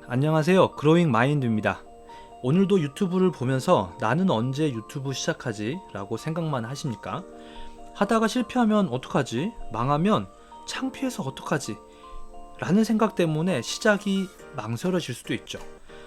안녕하세요. 그로잉 마인드입니다. 오늘도 유튜브를 보면서 나는 언제 유튜브 시작하지? 라고 생각만 하십니까? 하다가 실패하면 어떡하지? 망하면 창피해서 어떡하지? 라는 생각 때문에 시작이 망설여질 수도 있죠.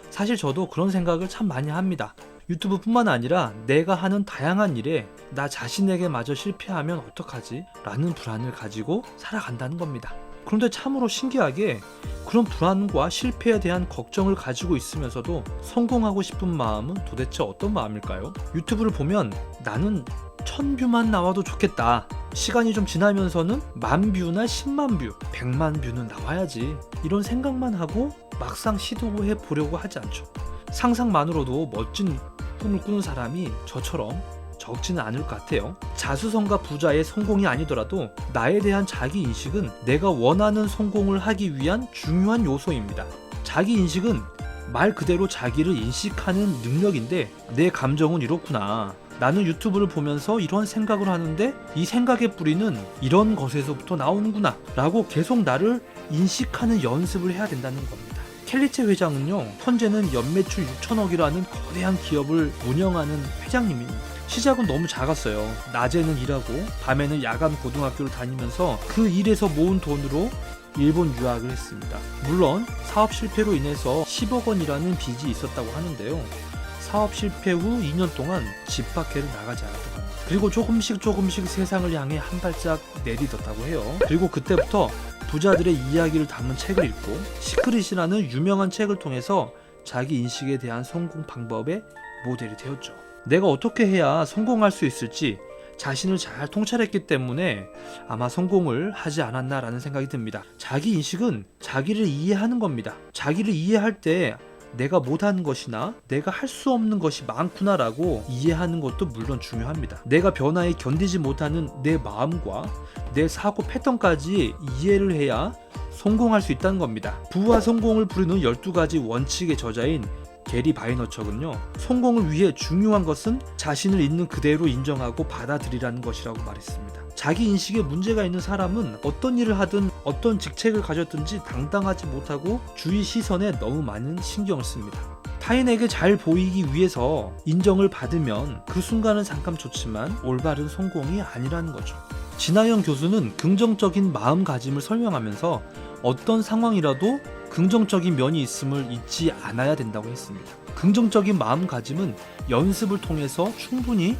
사실 저도 그런 생각을 참 많이 합니다. 유튜브뿐만 아니라 내가 하는 다양한 일에 나 자신에게 마저 실패하면 어떡하지? 라는 불안을 가지고 살아간다는 겁니다. 그런데 참으로 신기하게 그런 불안과 실패에 대한 걱정을 가지고 있으면서도 성공하고 싶은 마음은 도대체 어떤 마음일까요? 유튜브를 보면 나는 1000뷰만 나와도 좋겠다. 시간이 좀 지나면서는 10,000뷰나 100,000뷰, 100,000뷰는 나와야지. 이런 생각만 하고 막상 시도해 보려고 하지 않죠. 상상만으로도 멋진 꿈을 꾸는 사람이 저처럼 적지는 않을 것 같아요. 자수성가 부자의 성공이 아니더라도 나에 대한 자기인식은 내가 원하는 성공을 하기 위한 중요한 요소입니다. 자기인식은 말 그대로 자기를 인식하는 능력인데 내 감정은 이렇구나. 나는 유튜브를 보면서 이런 생각을 하는데 이 생각의 뿌리는 이런 것에서부터 나오는구나 라고 계속 나를 인식하는 연습을 해야 된다는 겁니다. 켈리체 회장은요, 현재는 연매출 6천억이라는 거대한 기업을 운영하는 회장님입니다. 시작은 너무 작았어요. 낮에는 일하고 밤에는 야간 고등학교를 다니면서 그 일에서 모은 돈으로 일본 유학을 했습니다. 물론 사업 실패로 인해서 10억 원이라는 빚이 있었다고 하는데요. 사업 실패 후 2년 동안 집 밖에를 나가지 않았다고 합니다. 그리고 조금씩 세상을 향해 한 발짝 내딛었다고 해요. 그리고 그때부터 부자들의 이야기를 담은 책을 읽고 시크릿이라는 유명한 책을 통해서 자기 인식에 대한 성공 방법의 모델이 되었죠. 내가 어떻게 해야 성공할 수 있을지 자신을 잘 통찰했기 때문에 아마 성공을 하지 않았나라는 생각이 듭니다. 자기 인식은 자기를 이해하는 겁니다. 자기를 이해할 때 내가 못하는 것이나 내가 할 수 없는 것이 많구나라고 이해하는 것도 물론 중요합니다. 내가 변화에 견디지 못하는 내 마음과 내 사고 패턴까지 이해를 해야 성공할 수 있다는 겁니다. 부와 성공을 부르는 12가지 원칙의 저자인 게리 바이너척은요, 성공을 위해 중요한 것은 자신을 있는 그대로 인정하고 받아들이라는 것이라고 말했습니다. 자기 인식에 문제가 있는 사람은 어떤 일을 하든 어떤 직책을 가졌든지 당당하지 못하고 주위 시선에 너무 많은 신경을 씁니다. 타인에게 잘 보이기 위해서 인정을 받으면 그 순간은 잠깐 좋지만 올바른 성공이 아니라는 거죠. 진하영 교수는 긍정적인 마음가짐을 설명하면서 어떤 상황이라도 긍정적인 면이 있음을 잊지 않아야 된다고 했습니다. 긍정적인 마음가짐은 연습을 통해서 충분히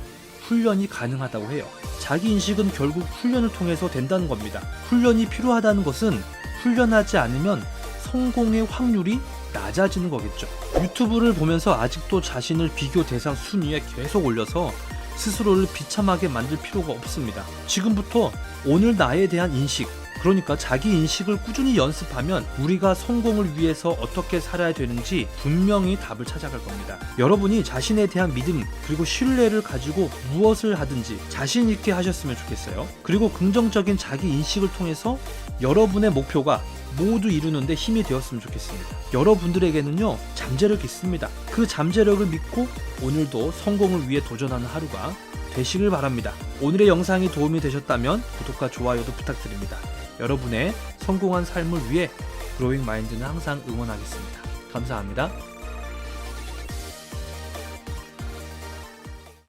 훈련이 가능하다고 해요. 자기인식은 결국 훈련을 통해서 된다는 겁니다. 훈련이 필요하다는 것은 훈련하지 않으면 성공의 확률이 낮아지는 거겠죠. 유튜브를 보면서 아직도 자신을 비교 대상 순위에 계속 올려서 스스로를 비참하게 만들 필요가 없습니다. 지금부터 오늘 나에 대한 인식, 그러니까 자기 인식을 꾸준히 연습하면 우리가 성공을 위해서 어떻게 살아야 되는지 분명히 답을 찾아갈 겁니다. 여러분이 자신에 대한 믿음 그리고 신뢰를 가지고 무엇을 하든지 자신 있게 하셨으면 좋겠어요. 그리고 긍정적인 자기 인식을 통해서 여러분의 목표가 모두 이루는데 힘이 되었으면 좋겠습니다. 여러분들에게는요, 잠재력이 있습니다. 그 잠재력을 믿고 오늘도 성공을 위해 도전하는 하루가 되시길 바랍니다. 오늘의 영상이 도움이 되셨다면 구독과 좋아요도 부탁드립니다. 여러분의 성공한 삶을 위해 그로잉 마인드는 항상 응원하겠습니다. 감사합니다.